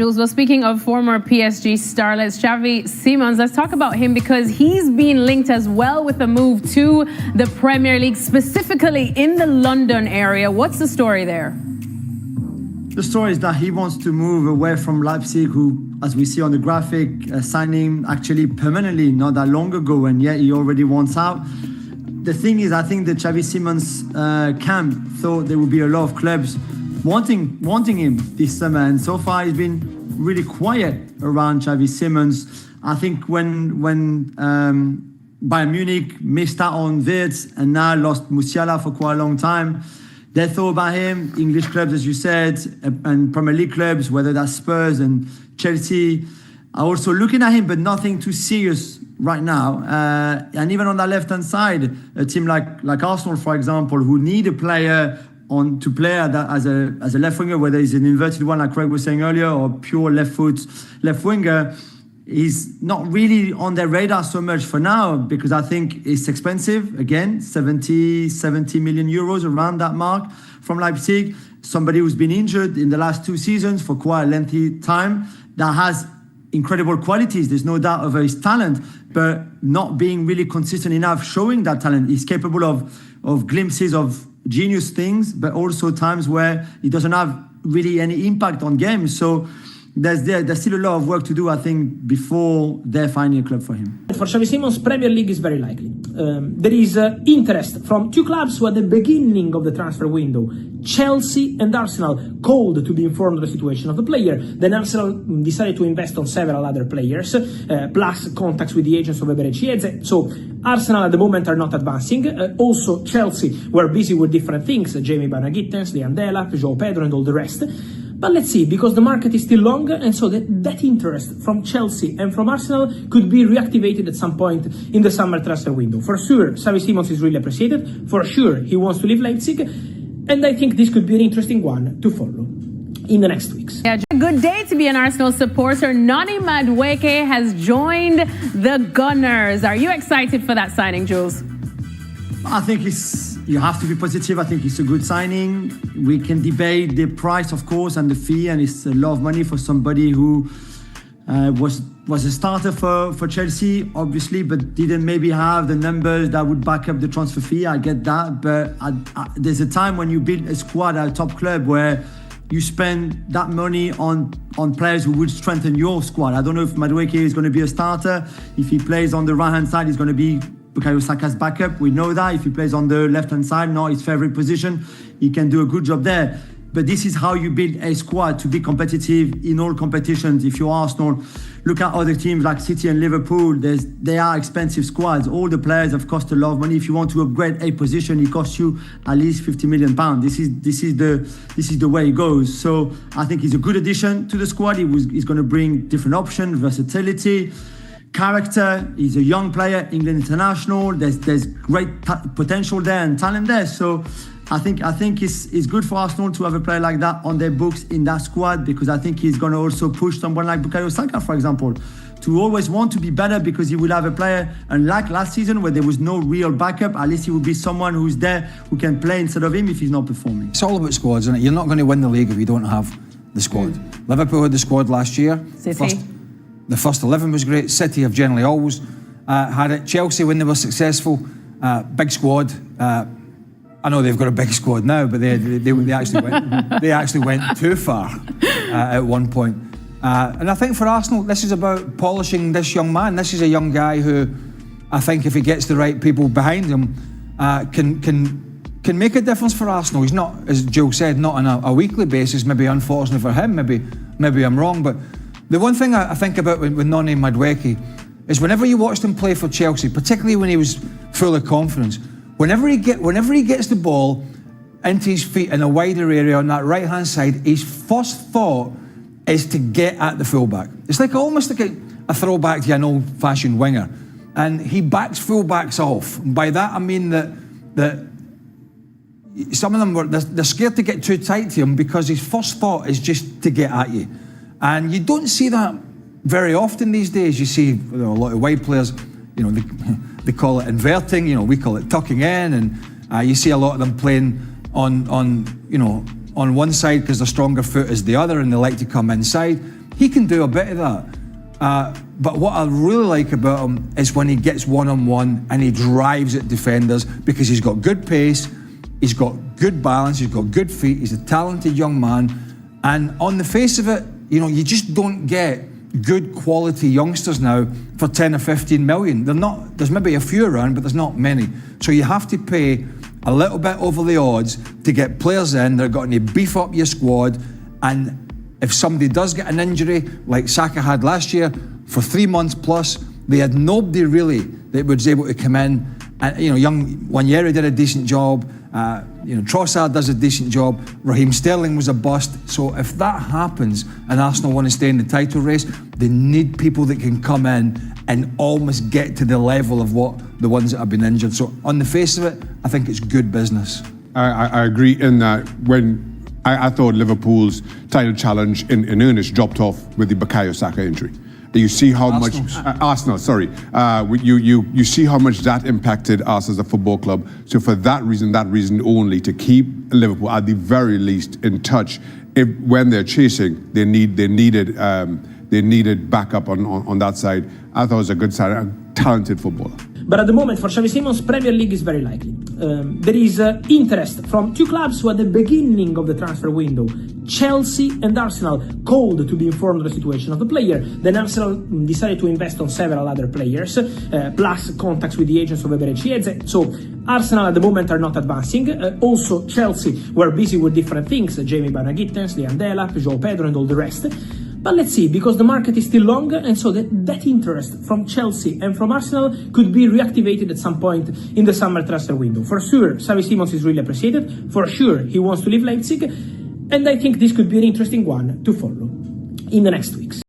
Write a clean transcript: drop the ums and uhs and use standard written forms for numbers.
Jules, well, speaking of former PSG starlets, Xavi SIMONS, let's talk about him because he's been linked as well with a move to the Premier League, specifically in the London area. What's the story there? The story is that he wants to move away from Leipzig, who, as we see on the graphic, signed him actually permanently not that long ago, and yet he already wants out. The thing is, I think the Xavi SIMONS camp thought there would be a lot of clubs wanting him this summer, and so far he's been really quiet around Xavi SIMONS. I think when Bayern Munich missed out on Wirtz and now lost Musiala for quite a long time, they thought about him. English clubs, as you said, and Premier League clubs, whether that's Spurs and Chelsea, are also looking at him, but nothing too serious right now. And even on that left-hand side, a team like Arsenal, for example, who need a player to play as a left winger, whether he's an inverted one like Craig was saying earlier, or pure left winger, he's not really on their radar so much for now, because I think it's expensive. Again, 70 million euros, around that mark, from Leipzig. Somebody who's been injured in the last 2 seasons for quite a lengthy time, that has incredible qualities. There's no doubt of his talent, but not being really consistent enough showing that talent. He's capable of glimpses of genius things, but also times where he doesn't have really any impact on games. So there's still a lot of work to do, I think, before they're finding a club for him. For Xavi SIMONS, Premier League is very likely. There is interest from 2 clubs who at the beginning of the transfer window, Chelsea and Arsenal, called to be informed of the situation of the player. Then Arsenal decided to invest on several other players, plus contacts with the agents of Eberechi. So Arsenal at the moment are not advancing. Also Chelsea were busy with different things, Jamie Banaghittens, Leandela, João Pedro and all the rest. But let's see, because the market is still long, and so that interest from Chelsea and from Arsenal could be reactivated at some point in the summer transfer window. For sure, Xavi SIMONS is really appreciated. For sure, he wants to leave Leipzig. And I think this could be an interesting one to follow in the next weeks. Yeah, a good day to be an Arsenal supporter. Noni Madueke has joined the Gunners. Are you excited for that signing, Jules? I think you have to be positive. I think it's a good signing. We can debate the price, of course, and the fee, and it's a lot of money for somebody who was a starter for Chelsea, obviously, but didn't maybe have the numbers that would back up the transfer fee. I get that, but there's a time when you build a squad at a top club where you spend that money on players who would strengthen your squad. I don't know if Madueke is going to be a starter. If he plays on the right-hand side, he's going to be Bukayo Saka's backup. We know that. If he plays on the left-hand side, not his favorite position, he can do a good job there. But this is how you build a squad to be competitive in all competitions. If you're Arsenal, look at other teams like City and Liverpool. They are expensive squads. All the players have cost a lot of money. If you want to upgrade a position, it costs you at least £50 million. This is the way it goes. So I think he's a good addition to the squad. He's going to bring different options, versatility, character. He's a young player, England international. There's great potential there and talent there. So I think it's good for Arsenal to have a player like that on their books in that squad, because I think he's going to also push someone like Bukayo Saka, for example, to always want to be better, because he will have a player, unlike last season where there was no real backup, at least he will be someone who's there who can play instead of him if he's not performing. It's all about squads, isn't it? You're not going to win the league if you don't have the squad. Liverpool had the squad last year. The first 11 was great. City have generally always had it. Chelsea, when they were successful, big squad. I know they've got a big squad now, but they actually went too far at one point. And I think for Arsenal, this is about polishing this young man. This is a young guy who, I think, if he gets the right people behind him, can make a difference for Arsenal. He's not, as Joe said, not on a weekly basis. Maybe unfortunately for him. Maybe I'm wrong, but the one thing I think about with Noni Madueke is whenever you watched him play for Chelsea, particularly when he was full of confidence, whenever he gets the ball into his feet in a wider area on that right-hand side, his first thought is to get at the fullback. It's like almost like a throwback to an old-fashioned winger. And he backs fullbacks off. And by that I mean that some of them they're scared to get too tight to him, because his first thought is just to get at you. And you don't see that very often these days. You see a lot of wide players, they call it inverting, we call it tucking in, and you see a lot of them playing on one side because their stronger foot is the other, and they like to come inside. He can do a bit of that. But what I really like about him is when he gets one-on-one and he drives at defenders, because he's got good pace, he's got good balance, he's got good feet, he's a talented young man. And on the face of it, you just don't get good quality youngsters now for 10 or 15 million. There's maybe a few around, but there's not many. So you have to pay a little bit over the odds to get players in that are going to beef up your squad. And if somebody does get an injury, like Saka had last year, for 3 months plus, they had nobody really that was able to come in. And young Wanyeri did a decent job. Trossard does a decent job. Raheem Sterling was a bust. So if that happens and Arsenal want to stay in the title race, they need people that can come in and almost get to the level of what the ones that have been injured. So on the face of it, I think it's good business. I agree in that when I thought Liverpool's title challenge in earnest dropped off with the Bukayo Saka injury. You see how Arsenal, sorry. You see how much that impacted us as a football club. So for that reason only, to keep Liverpool at the very least in touch, when they're chasing, they needed backup on that side. I thought it was a good side, a talented footballer. But at the moment, for Xavi Simons, Premier League is very likely. There is interest from two clubs who at the beginning of the transfer window, Chelsea and Arsenal, called to be informed of the situation of the player. Then Arsenal decided to invest on several other players, plus contacts with the agents of Eberechi Eze. So Arsenal at the moment are not advancing. Also Chelsea were busy with different things, Jamie Barnagittens, Liam Delap, João Pedro and all the rest. But let's see, because the market is still long, and so that interest from Chelsea and from Arsenal could be reactivated at some point in the summer transfer window. For sure, Xavi Simons is really appreciated. For sure, he wants to leave Leipzig. And I think this could be an interesting one to follow in the next weeks.